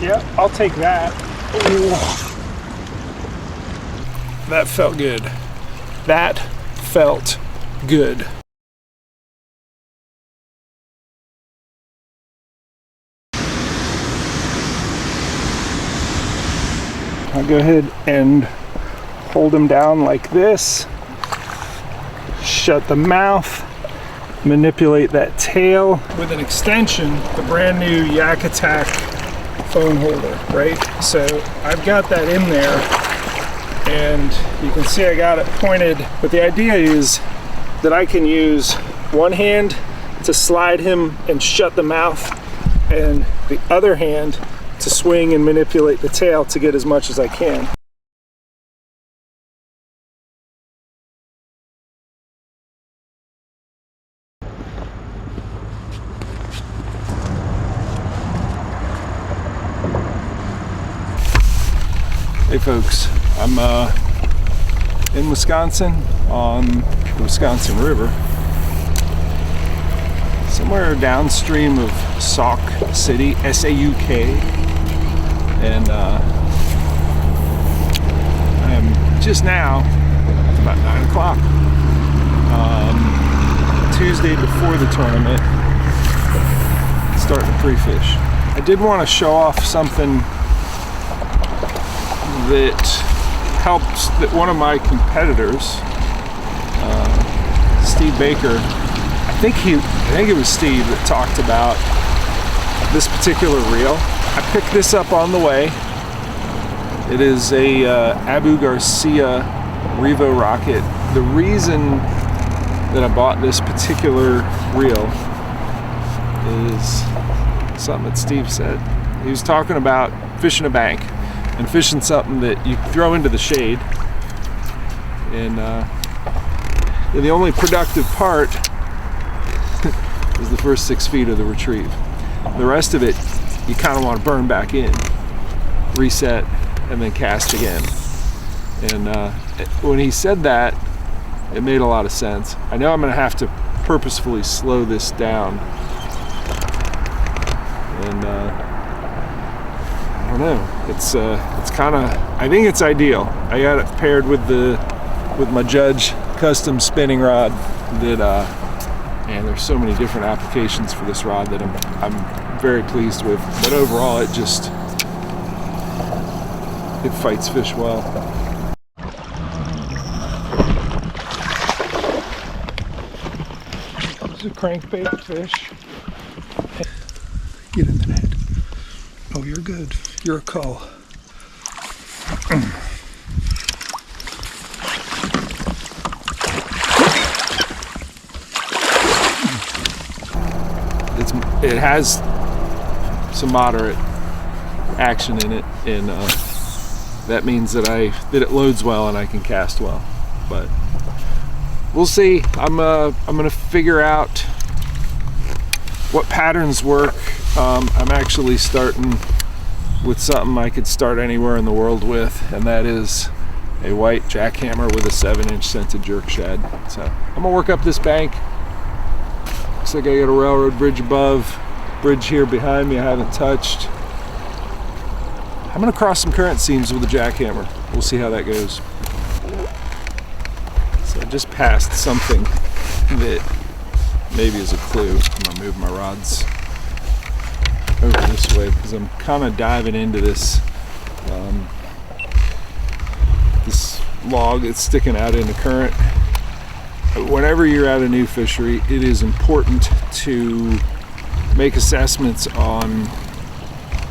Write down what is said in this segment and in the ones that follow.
Yeah, I'll take that. Ooh. That felt good. That felt good. I'll go ahead and hold him down like this. Shut the mouth. Manipulate that tail with an extension, the brand new Yak Attack phone holder, right? So I've got that in there, and you can see I got it pointed, but the idea is that I can use one hand to slide him and shut the mouth, and the other hand to swing and manipulate the tail to get as much as I can. Hey folks, I'm in Wisconsin on the Wisconsin River, somewhere downstream of Sauk City, S-A-U-K, and I am just now, about 9 o'clock, Tuesday before the tournament, starting to pre-fish. I did want to show off something that helps, that one of my competitors, Steve Baker, I think it was Steve that talked about this particular reel. I picked this up on the way. It is a Abu Garcia Revo Rocket. The reason that I bought this particular reel is something that Steve said. He was talking about fishing a bank and fishing something that you throw into the shade, and the only productive part is the first 6 feet of the retrieve. The rest of it you kind of want to burn back in, reset, and then cast again. And when he said that, it made a lot of sense. I know I'm going to have to purposefully slow this down, and I don't know. It's kind of, I think it's ideal. I got it paired with my Judge custom spinning rod that and there's so many different applications for this rod that I'm very pleased with. But overall, it fights fish well. This is a crankbait fish. Get in the net. Oh, you're good. You're a cull. It has some moderate action in it, and that means that it loads well and I can cast well. But we'll see. I'm gonna figure out what patterns work. I'm actually starting with something I could start anywhere in the world with, and that is a white jackhammer with a 7-inch scented jerk shad. So I'm gonna work up this bank. Looks like I got a railroad bridge above, bridge here behind me I haven't touched. I'm gonna cross some current seams with a jackhammer. We'll see how that goes. So I just passed something that maybe is a clue. I'm gonna move my rods over this way because I'm kind of diving into this this log that's sticking out in the current. Whenever you're at a new fishery, it is important to make assessments on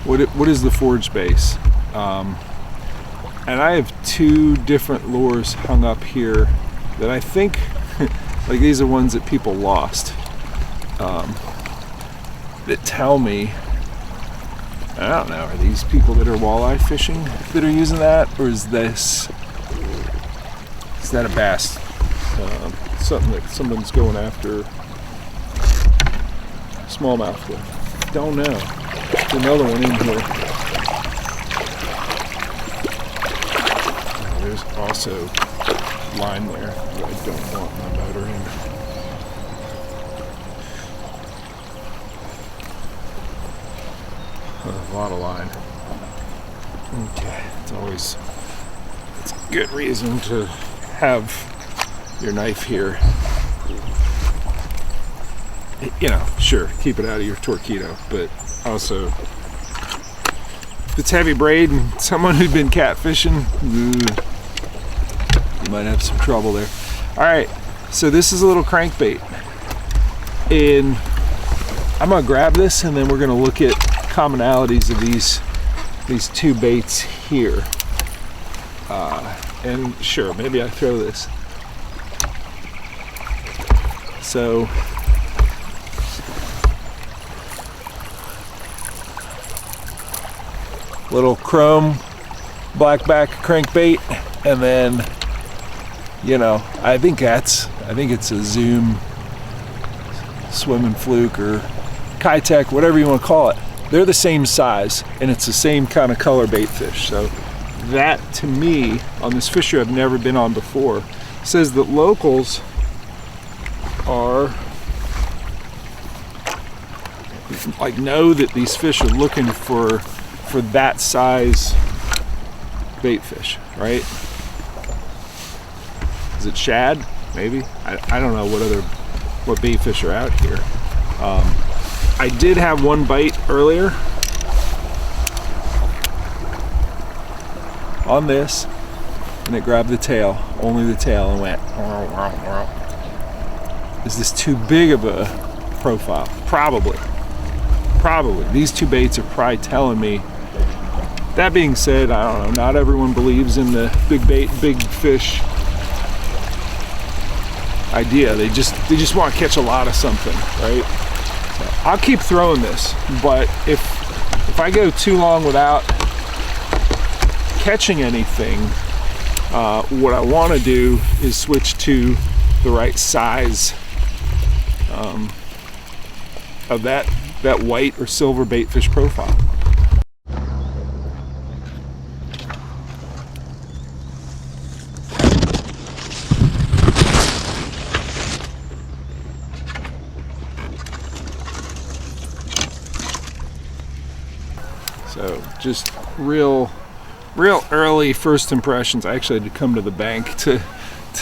what is the forage base. And I have 2 different lures hung up here that I think, like these are ones that people lost, that tell me, I don't know, are these people that are walleye fishing that are using that, or is that a bass? Something that someone's going after smallmouth with. Don't know. There's another one in here. There's also line there that I don't want my motor in. A lot of line. Okay, it's a good reason to have your knife here. You know, sure, keep it out of your torpedo, but also if it's heavy braid and someone who'd been catfishing, you might have some trouble there. All right, so this is a little crankbait, and I'm gonna grab this and then we're gonna look at commonalities of these two baits here. And sure, maybe I throw this. So little chrome blackback crankbait, and then, you know, I think it's a Zoom swim and fluke or Kitech, whatever you want to call it. They're the same size and it's the same kind of color bait fish. So that, to me, on this fishery I've never been on before, says that locals are like, know that these fish are looking for that size bait fish, right? Is it shad? Maybe. I don't know what bait fish are out here. I did have one bite earlier on this, and it grabbed the tail, only the tail, and went, is this too big of a profile? Probably. These two baits are probably telling me. That being said, I don't know, not everyone believes in the big bait, big fish idea. They just want to catch a lot of something, right? So I'll keep throwing this, but if I go too long without catching anything, what I want to do is switch to the right size of that white or silver bait fish profile. So just real early first impressions. I actually had to come to the bank to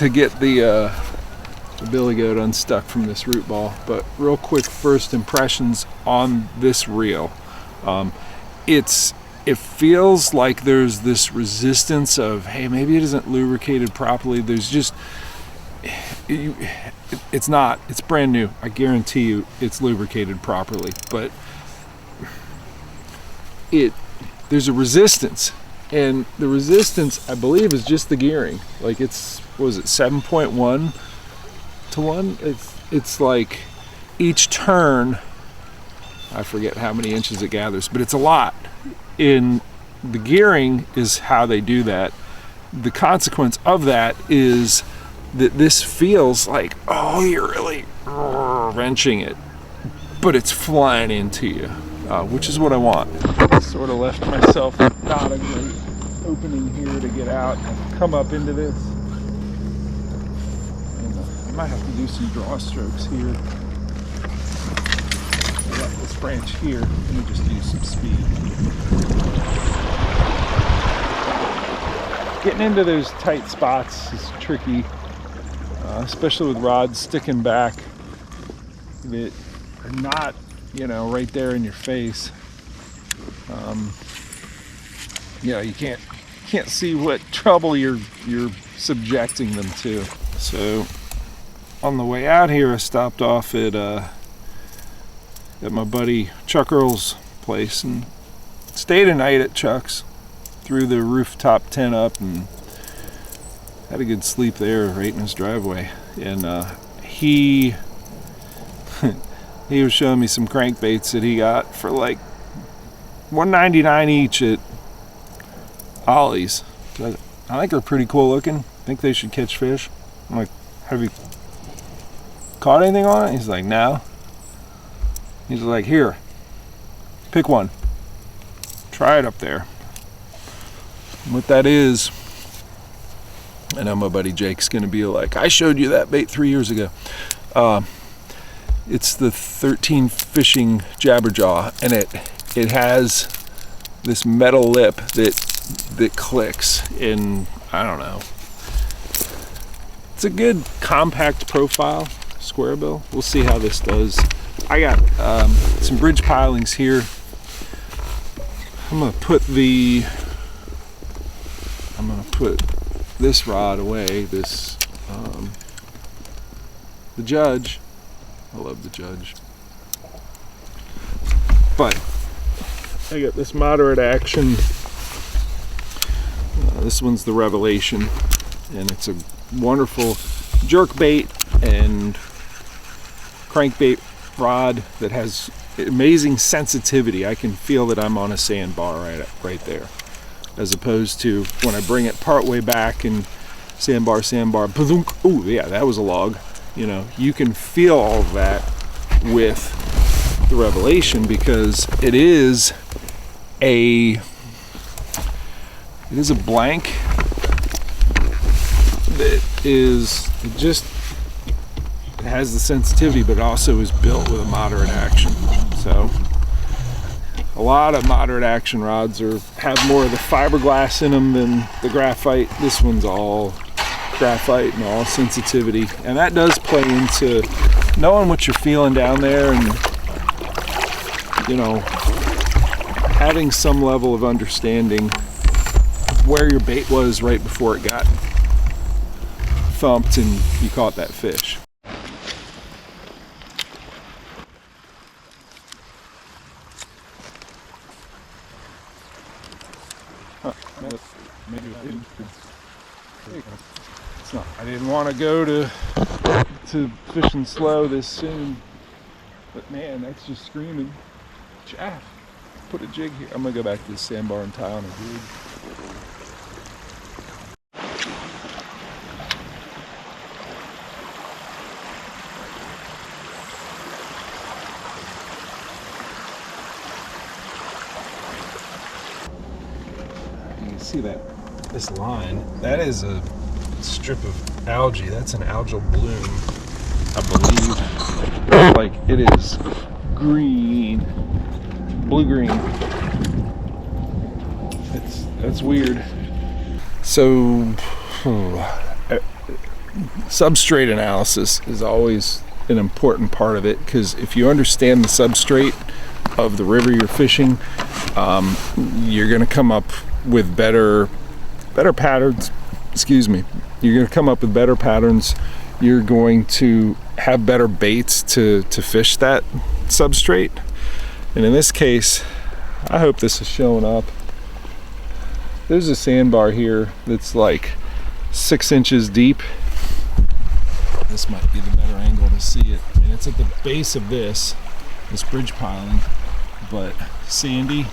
get the billy goat unstuck from this root ball, but real quick first impressions on this reel. It feels like there's this resistance of, hey, maybe it isn't lubricated properly. There's just it's not. It's brand new. I guarantee you it's lubricated properly, but there's a resistance, and the resistance, I believe, is just the gearing. Like, it's, what was it, 7.1 to 1? It's like each turn, I forget how many inches it gathers, but it's a lot. In the gearing is how they do that. The consequence of that is that this feels like, oh, you're really wrenching it, but it's flying into you. Which is what I want. I sort of left myself not a great opening here to get out and come up into this. And I might have to do some draw strokes here. I got this branch here. Let me just use some speed. Getting into those tight spots is tricky, especially with rods sticking back that are not, you know, right there in your face. You can't see what trouble you're subjecting them to. So on the way out here, I stopped off at my buddy Chuck Earl's place and stayed a night at Chuck's. Threw the rooftop tent up and had a good sleep there right in his driveway. And he was showing me some crankbaits that he got for like $1.99 each at Ollie's. I think they're pretty cool looking. I think they should catch fish. I'm like, have you caught anything on it? He's like, no. He's like, here, pick one. Try it up there. And what that is, I know my buddy Jake's gonna be like, I showed you that bait 3 years ago. It's the 13 Fishing Jabberjaw, and it has this metal lip that clicks in, I don't know. It's a good compact profile square bill. We'll see how this does. I got some bridge pilings here. I'm gonna put this rod away. The Judge. I love the Judge. But I got this moderate action. This one's the Revelation, and it's a wonderful jerk bait and crankbait rod that has amazing sensitivity. I can feel that I'm on a sandbar right there, as opposed to when I bring it part way back and sandbar, oh yeah, that was a log. You know, you can feel all of that with the Revelation because it is a blank that it has the sensitivity, but it also is built with a moderate action. So a lot of moderate action rods have more of the fiberglass in them than the graphite. This one's all graphite and all sensitivity, and that does play into knowing what you're feeling down there, and you know, having some level of understanding where your bait was right before it got thumped and you caught that fish. Maybe it didn't. It's not. I didn't want to go to fishing slow this soon, but man, that's just screaming. Chaff. Put a jig here. I'm gonna go back to the sandbar and tie on a jig. You can see that this line, that is a strip of algae. That's an algal bloom, I believe. Like, it is green, blue-green. That's weird. So, substrate analysis is always an important part of it, because if you understand the substrate of the river you're fishing, you're going to come up with better patterns. Excuse me. You're going to come up with better patterns. You're going to have better baits to fish that substrate. And in this case, I hope this is showing up. There's a sandbar here that's like 6 inches deep. This might be the better angle to see it. I mean, it's at the base of this bridge piling, but sandy,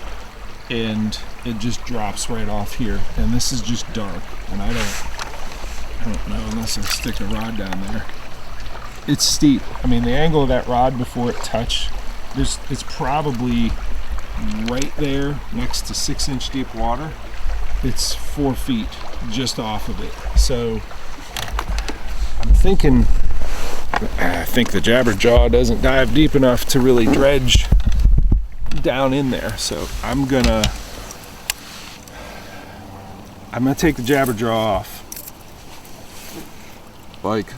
and it just drops right off here. And this is just dark, and I don't know unless I stick a rod down there. It's steep. I mean, the angle of that rod before it touched, it's probably right there next to 6 inch deep water. It's 4 feet just off of it. So I'm thinking, I think the jabberjaw doesn't dive deep enough to really dredge down in there. So I'm gonna take the jabberjaw off. Like,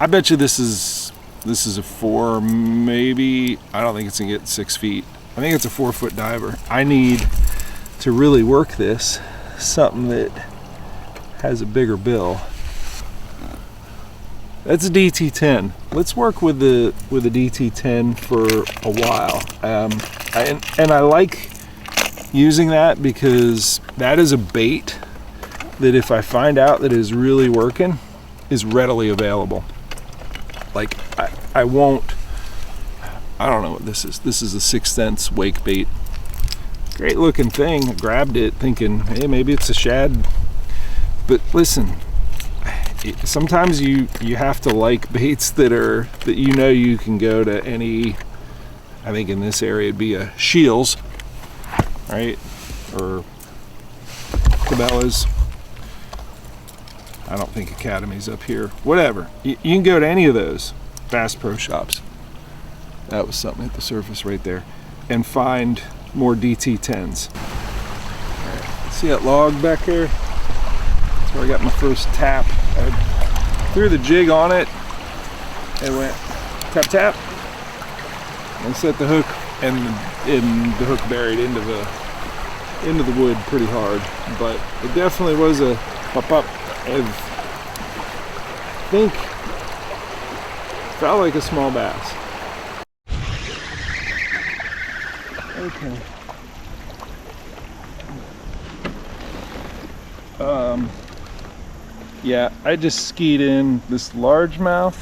I bet you this is a 4, maybe. I don't think it's gonna get 6 feet. I think it's a 4-foot diver. I need to really work this, something that has a bigger bill. That's a DT10. Let's work with the DT10 for a while. And I like using that because that is a bait that if I find out that is really working, is readily available. Like, I don't know what this is. This is a 6th wake bait. Great looking thing. I grabbed it thinking, hey, maybe it's a shad. But listen, sometimes you have to like baits that you know you can go to any. I think in this area it'd be a Shields, right? Or Cabela's. I don't think Academy's up here. Whatever. You can go to any of those Bass Pro Shops. That was something at the surface right there. And find more DT10s. Right. See that log back there? That's where I got my first tap. I threw the jig on it. It went tap tap. And set the hook, and the hook buried into the wood pretty hard. But it definitely was a pop up. I think felt like a small bass. Okay. Yeah, I just skied in this largemouth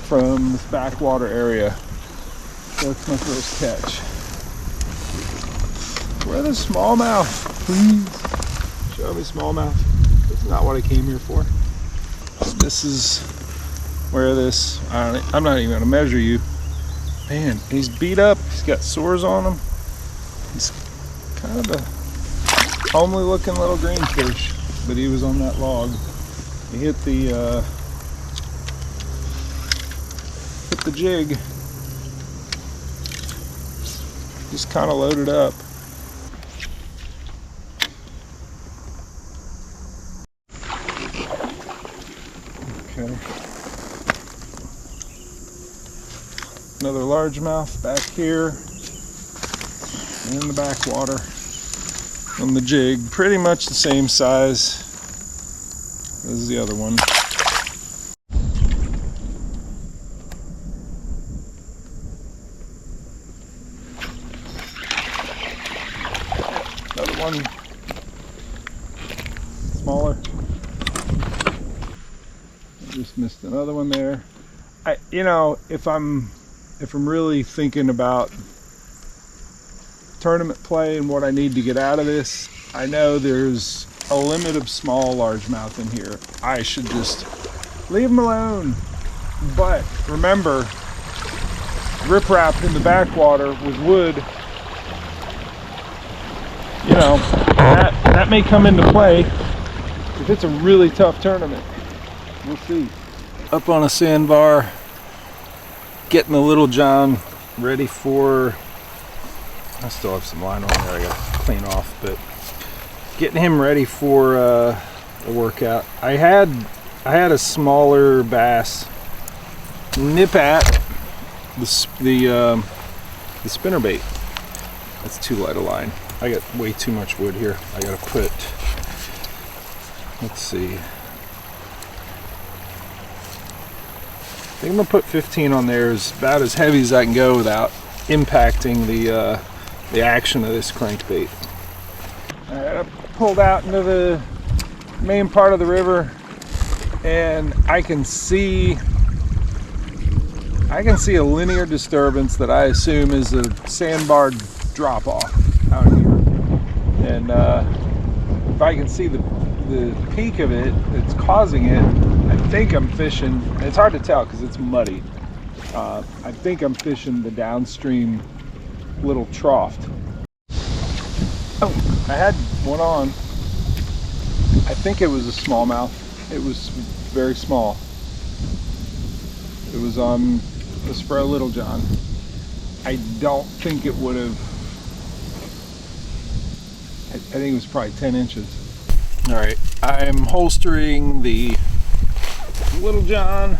from this backwater area. That's my first catch. Where the smallmouth? Please show me smallmouth. That's not what I came here for. This is where this. I'm not even gonna measure you. Man, he's beat up. He's got sores on him. He's kind of a homely looking little green fish, but he was on that log. He hit the jig. Just kind of loaded up. Okay. Another largemouth back here in the backwater on the jig, pretty much the same size as the other one. Another one smaller. I just missed another one there. If I'm really thinking about tournament play and what I need to get out of this, I know there's a limit of small largemouth in here. I should just leave them alone. But remember, riprap in the backwater with wood, that may come into play if it's a really tough tournament. We'll see. Up on a sandbar, getting the Little John ready for, I still have some line on there I gotta clean off, but getting him ready for a workout. I had a smaller bass nip at the spinnerbait. That's too light a line. I got way too much wood here. I gotta put, let's see, I think I'm gonna put 15 on there. Is about as heavy as I can go without impacting the action of this crankbait. Alright, I pulled out into the main part of the river, and I can see a linear disturbance that I assume is a sandbar drop off out here. And if I can see the peak of it that's causing it, I think I'm fishing. It's hard to tell because it's muddy. I think I'm fishing the downstream little trough. Oh, I had one on. I think it was a smallmouth. It was very small. It was on the spray Little John. I don't think it would have. I think it was probably 10 inches. All right, I'm holstering the Little John.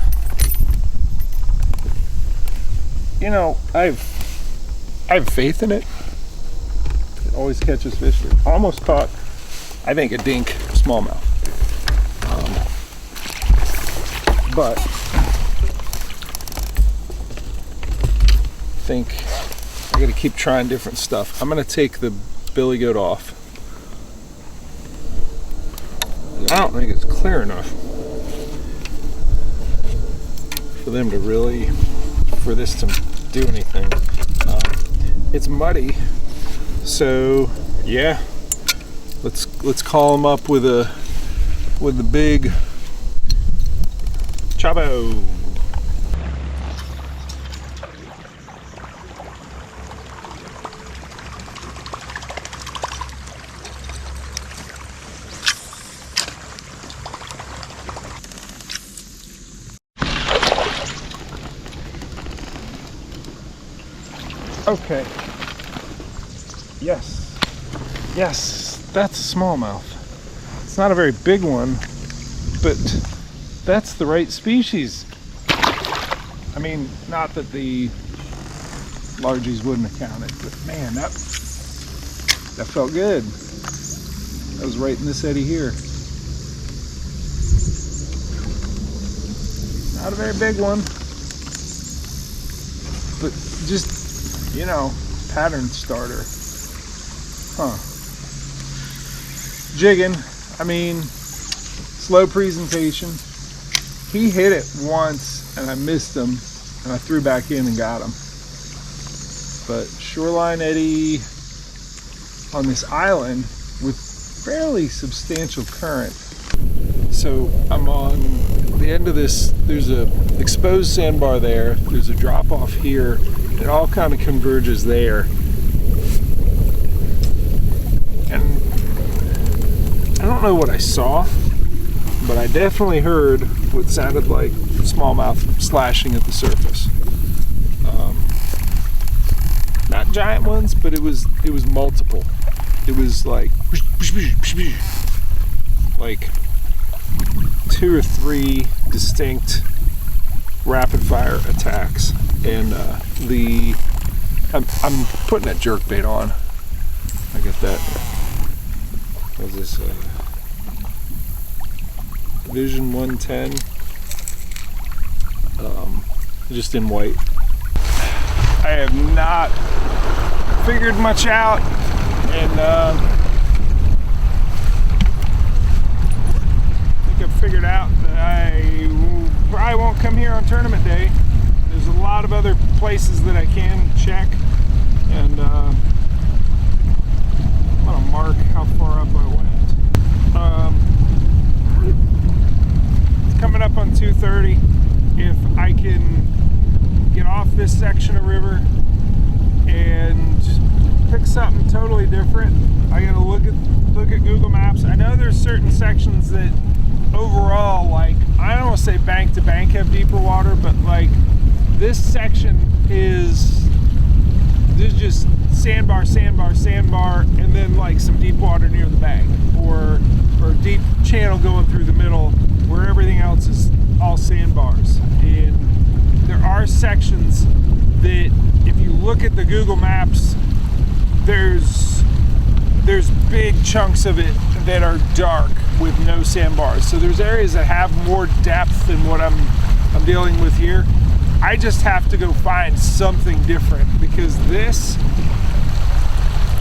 I have faith in it. It always catches fish. Almost caught, I think, a dink smallmouth. But I think I got to keep trying different stuff. I'm going to take the billy goat off. I don't think it's clear enough for them to really, for this to do anything. It's muddy, so yeah. Let's call them up with the big chavo. Okay. Yes. Yes, that's a smallmouth. It's not a very big one, but that's the right species. I mean, not that the largies wouldn't have counted, but man, that felt good. That was right in this eddy here. Not a very big one, but just, you know, pattern starter. Huh. Jigging. I mean, slow presentation. He hit it once and I missed him and I threw back in and got him. But shoreline eddy on this island with fairly substantial current. So I'm on the end of this, there's a exposed sandbar there, there's a drop off here, it all kind of converges there. And I don't know what I saw, but I definitely heard what sounded like smallmouth slashing at the surface. Not giant ones, but it was multiple. It was like 2 or 3 distinct rapid fire attacks, and I'm putting that jerk bait on. I get that. What is this? Vision 110. Just in white. I have not figured much out, and I think I've figured out that I probably won't come here on tournament day. There's a lot of other places that I can check, and I'm gonna mark how far up I went. It's coming up on 2:30. If I can get off this section of river and pick something totally different, I gotta look at Google Maps. I know there's certain sections that overall, like, I don't want to say bank to bank have deeper water, but like this section there's just sandbar, and then like some deep water near the bank, or a deep channel going through the middle where everything else is all sandbars. And there are sections that, if you look at the Google Maps, there's big chunks of it that are dark with no sandbars. So there's areas that have more depth than what I'm dealing with here. I just have to go find something different, because this,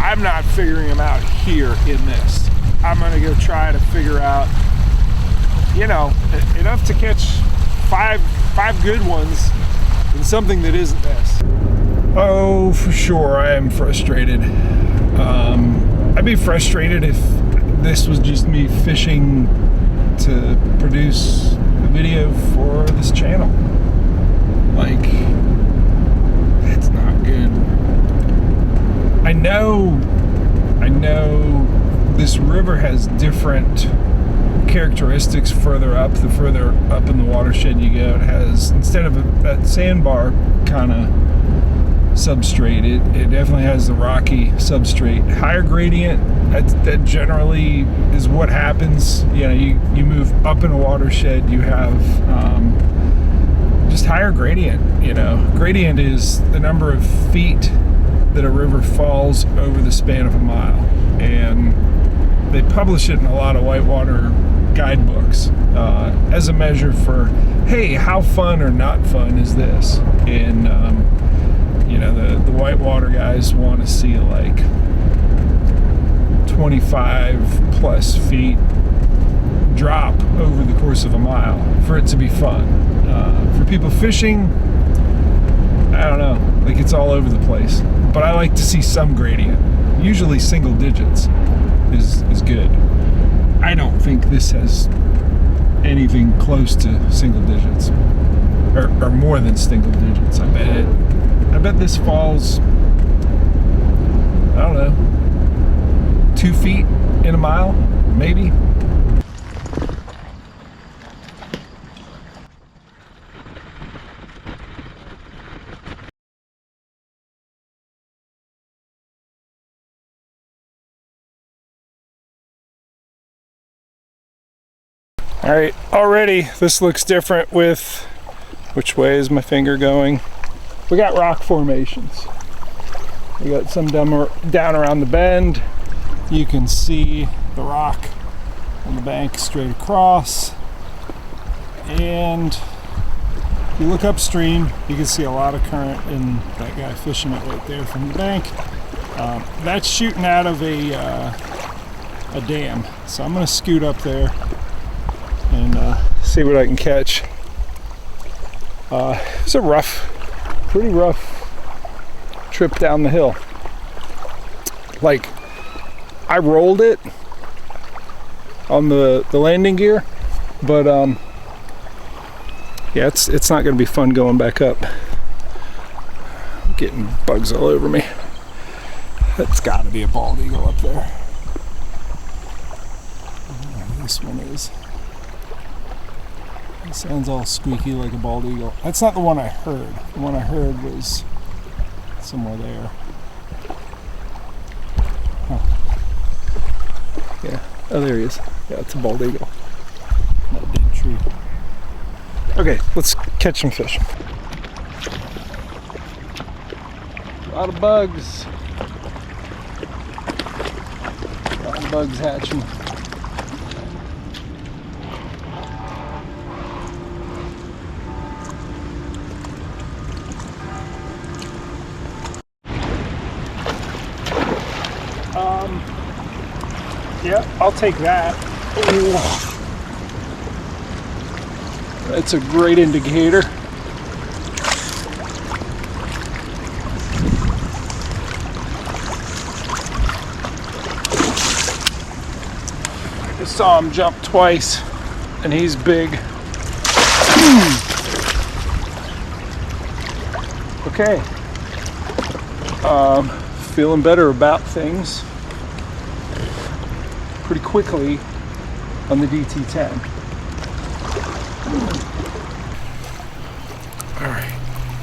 I'm not figuring them out here in this. I'm gonna go try to figure out, you know, enough to catch five good ones in something that isn't this. Oh, for sure, I am frustrated. I'd be frustrated if this was just me fishing to produce a video for this channel. Like, that's not good. I know this river has different characteristics further up. The further up in the watershed you go, it has, instead of that sandbar kind of substrate, it definitely has the rocky substrate. Higher gradient, that generally is what happens. You know, you move up in a watershed, you have just higher gradient. You know, gradient is the number of feet that a river falls over the span of a mile, and they publish it in a lot of whitewater guidebooks as a measure for, hey, how fun or not fun is this? And you know, the whitewater guys want to see like 25 plus feet drop over the course of a mile for it to be fun. For people fishing, I don't know, like, it's all over the place. But I like to see some gradient. Usually single digits is good. I don't think this has anything close to single digits, or more than single digits. I bet this falls, I don't know, 2 feet in a mile, maybe. All right, already this looks different with, which way is my finger going? We got rock formations. We got some down around the bend. You can see the rock on the bank straight across. And if you look upstream, you can see a lot of current in that guy fishing it right there from the bank. That's shooting out of a dam. So I'm gonna scoot up there and see what I can catch. It's a pretty rough trip down the hill. Like, I rolled it on the landing gear, but yeah, it's not gonna be fun going back up. I'm getting bugs all over me. That's gotta be a bald eagle up there. This one is. It sounds all squeaky like a bald eagle. That's not the one I heard. The one I heard was somewhere there. Huh. Yeah. Oh, there he is. Yeah, it's a bald eagle. Not a dead tree. Okay, let's catch some fish. A lot of bugs. A lot of bugs hatching. Yeah, I'll take that. Ooh. That's a great indicator. I just saw him jump twice, and he's big. Okay. Feeling better about things pretty quickly on the DT10. All right,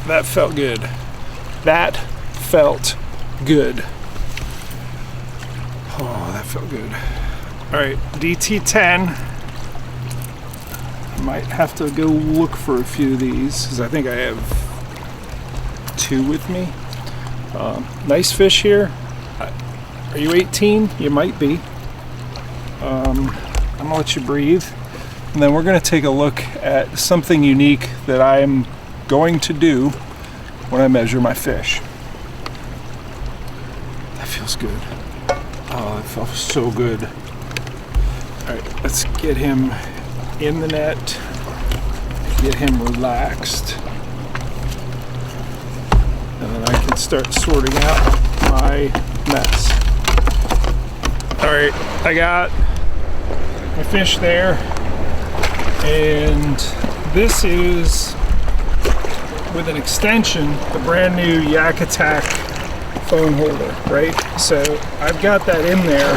that felt good. That felt good. Oh, that felt good. All right, DT10. Might have to go look for a few of these because I think I have 2 with me. Nice fish here. Are you 18? You might be. I'm gonna let you breathe, and then we're gonna take a look at something unique that I'm going to do when I measure my fish. That feels good. Oh, that felt so good. All right, let's get him in the net, get him relaxed, and then I can start sorting out my mess. All right, I got my fish there, and this is with an extension, the brand new Yak Attack phone holder, right? So I've got that in there,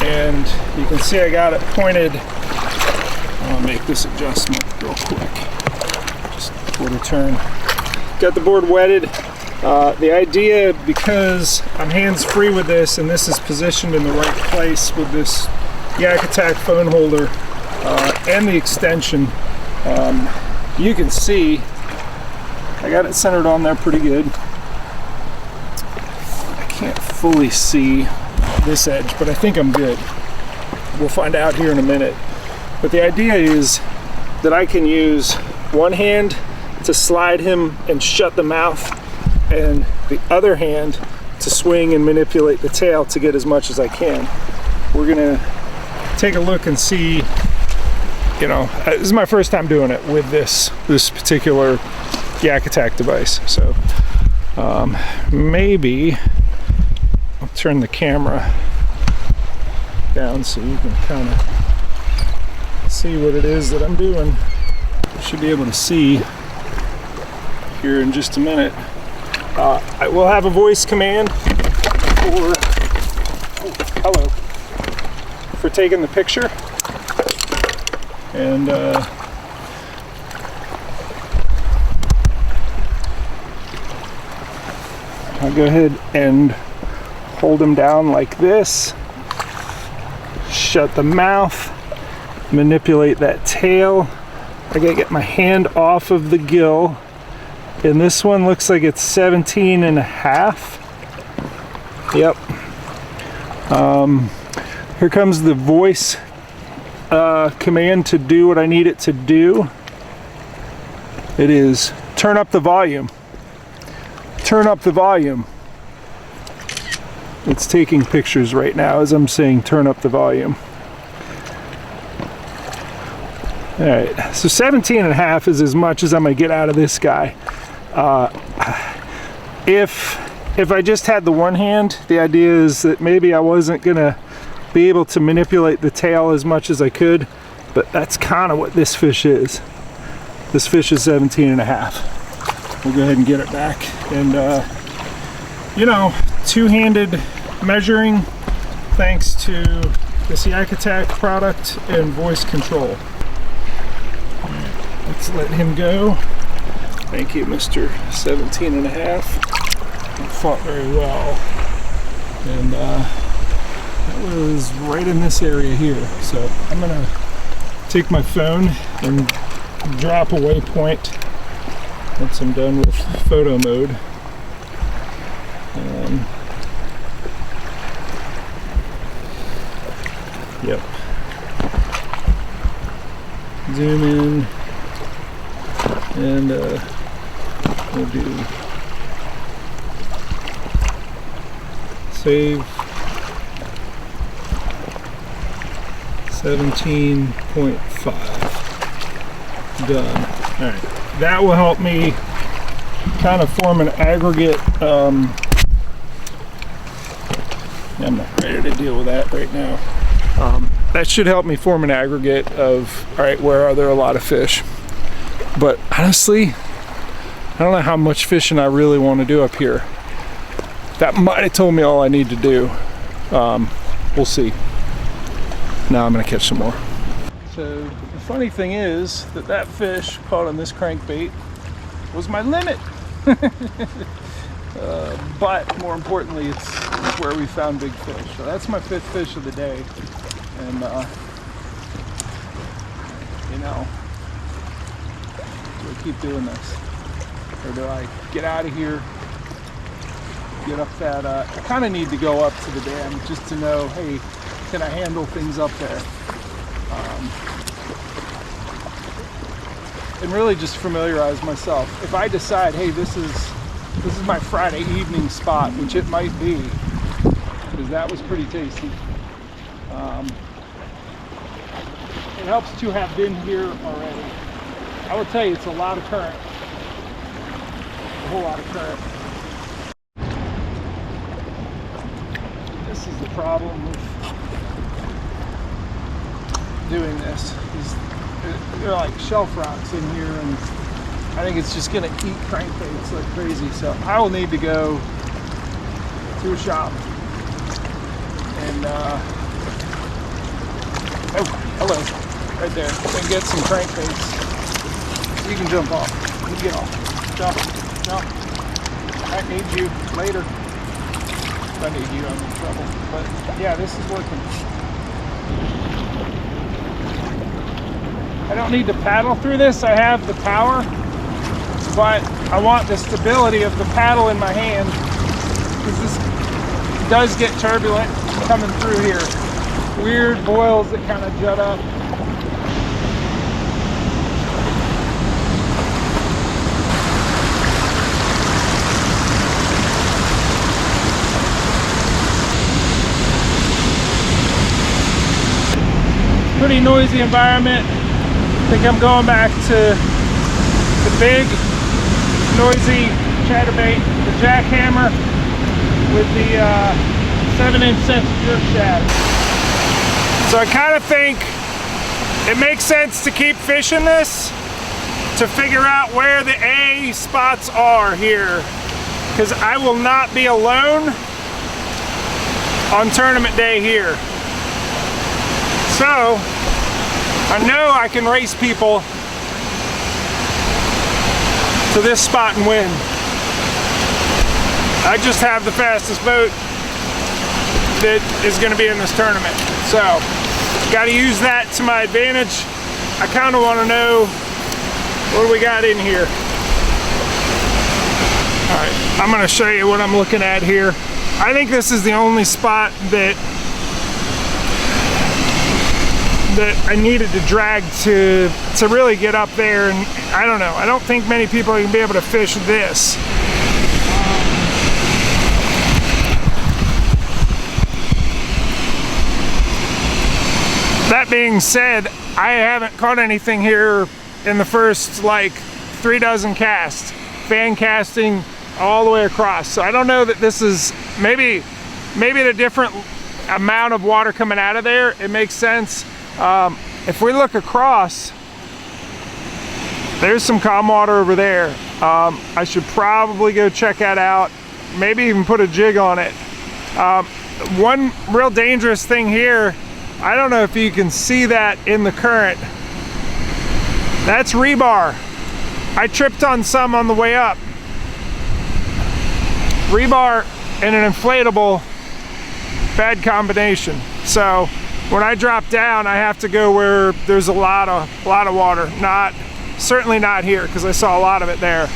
and you can see I got it pointed. I'll make this adjustment real quick, just quarter turn. Got the board wetted. The idea, because I'm hands-free with this, and this is positioned in the right place with this Yak Attack phone holder and the extension, you can see I got it centered on there pretty good. I can't fully see this edge, but I think I'm good. We'll find out here in a minute. But the idea is that I can use one hand to slide him and shut the mouth, and the other hand to swing and manipulate the tail to get as much as I can. We're gonna take a look and see, you know, this is my first time doing it with this particular Yak Attack device. So maybe I'll turn the camera down so you can kind of see what it is that I'm doing. You should be able to see here in just a minute. I will have a voice command for taking the picture, and I'll go ahead and hold him down like this, shut the mouth, manipulate that tail. I gotta get my hand off of the gill. And this one looks like it's 17 and a half. Yep. Here comes the voice command to do what I need it to do. It is turn up the volume. Turn up the volume. It's taking pictures right now as I'm saying turn up the volume. All right, so 17 and a half is as much as I'm gonna get out of this guy. If I just had the one hand, the idea is that maybe I wasn't gonna be able to manipulate the tail as much as I could, but that's kind of what this fish is. This fish is 17 and a half. We'll go ahead and get it back. And you know, two-handed measuring thanks to this Yak Attack product and voice control. Let's let him go. Thank you, Mr. 17 and a half. He fought very well. And that was right in this area here. So I'm gonna take my phone and drop a waypoint once I'm done with photo mode. Yep. Zoom in. And we'll do save 17.5. Done. Alright, that will help me kind of form an aggregate. I'm not ready to deal with that right now. That should help me form an aggregate of, alright, where are there a lot of fish? But honestly, I don't know how much fishing I really want to do up here. That might have told me all I need to do. We'll see. Now I'm going to catch some more. So the funny thing is that fish caught on this crankbait was my limit. But more importantly, it's where we found big fish. So that's my 5th fish of the day. And you know, do I keep doing this, or do I get out of here, get up that, I kind of need to go up to the dam just to know, hey, can I handle things up there? And really just familiarize myself. If I decide, hey, this is my Friday evening spot, which it might be, because that was pretty tasty. It helps to have been here already. I will tell you, it's a lot of current. A whole lot of current. This is the problem with doing this. They're like shelf rocks in here, and I think it's just gonna eat crankbaits like crazy. So I will need to go to a shop and oh, hello, right there, and get some crankbaits. You can jump off. You can get off. Jump. Jump. I need you later. If I need you, I'm in trouble. But yeah, this is working. I don't need to paddle through this. I have the power, but I want the stability of the paddle in my hand, because this does get turbulent coming through here. Weird boils that kind of jut up. Pretty noisy environment. I think I'm going back to the big, noisy chatterbait, the jackhammer with the 7-inch sensitive jerk shad. So I kind of think it makes sense to keep fishing this to figure out where the A spots are here, because I will not be alone on tournament day here. So I know I can race people to this spot and win. I just have the fastest boat that is going to be in this tournament. So got to use that to my advantage. I kind of want to know what do we got in here. All right, I'm going to show you what I'm looking at here. I think this is the only spot that I needed to drag to really get up there, and I don't know. I don't think many people are going to be able to fish this. That being said, I haven't caught anything here in the first like 3 dozen casts, fan casting all the way across. So I don't know that this is maybe a different amount of water coming out of there. It makes sense. If we look across, there's some calm water over there. I should probably go check that out. Maybe even put a jig on it. One real dangerous thing here, I don't know if you can see that in the current. That's rebar. I tripped on some on the way up. Rebar and an inflatable, bad combination. So when I drop down, I have to go where there's a lot of water. Certainly not here, because I saw a lot of it there.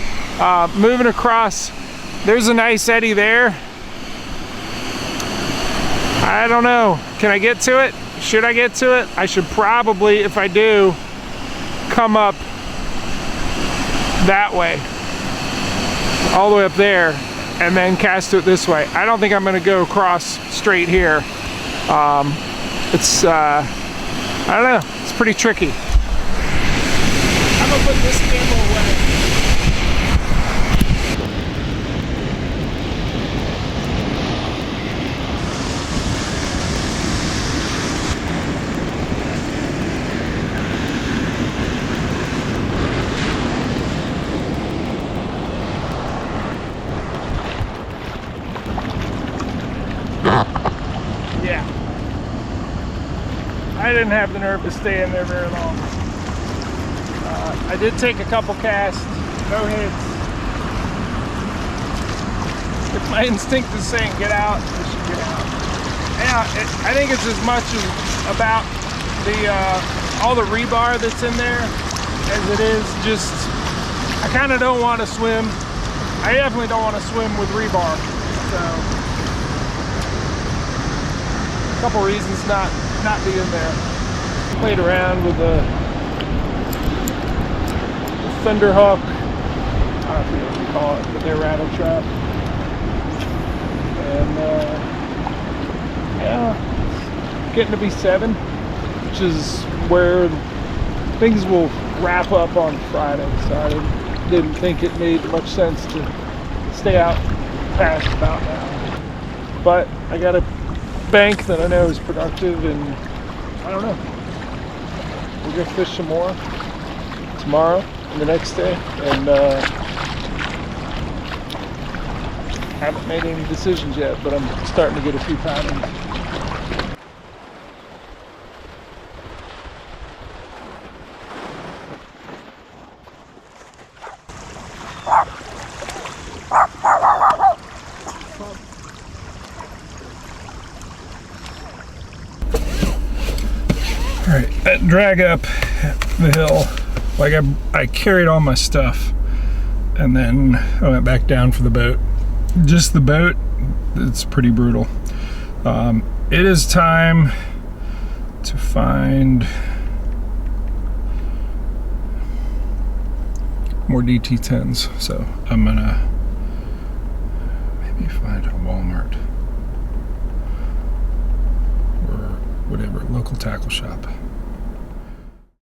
Moving across, there's a nice eddy there. I don't know. Can I get to it? Should I get to it? I should probably, if I do, come up that way, all the way up there, and then cast it this way. I don't think I'm going to go across straight here. It's, I don't know, it's pretty tricky. I'm going to put this camera away. Yeah. I didn't have the nerve to stay in there very long. I did take a couple casts, no hits. If my instinct is saying get out, I should get out. Yeah, I think it's as much about the all the rebar that's in there as it is just, I kind of don't want to swim. I definitely don't want to swim with rebar. So couple reasons not be in there. Played around with the Thunderhawk, I don't know what you call it, but their rattle trap. And yeah, it's getting to be 7, which is where things will wrap up on Friday. So I didn't think it made much sense to stay out past about now. But I got a bank that I know is productive, and I don't know. We're gonna fish some more tomorrow and the next day, and haven't made any decisions yet, but I'm starting to get a few patterns. Alright, that drag up the hill, like I carried all my stuff, and then I went back down for the boat. Just the boat, it's pretty brutal. It is time to find more DT10s, so I'm gonna maybe find a Walmart or whatever, local tackle shop.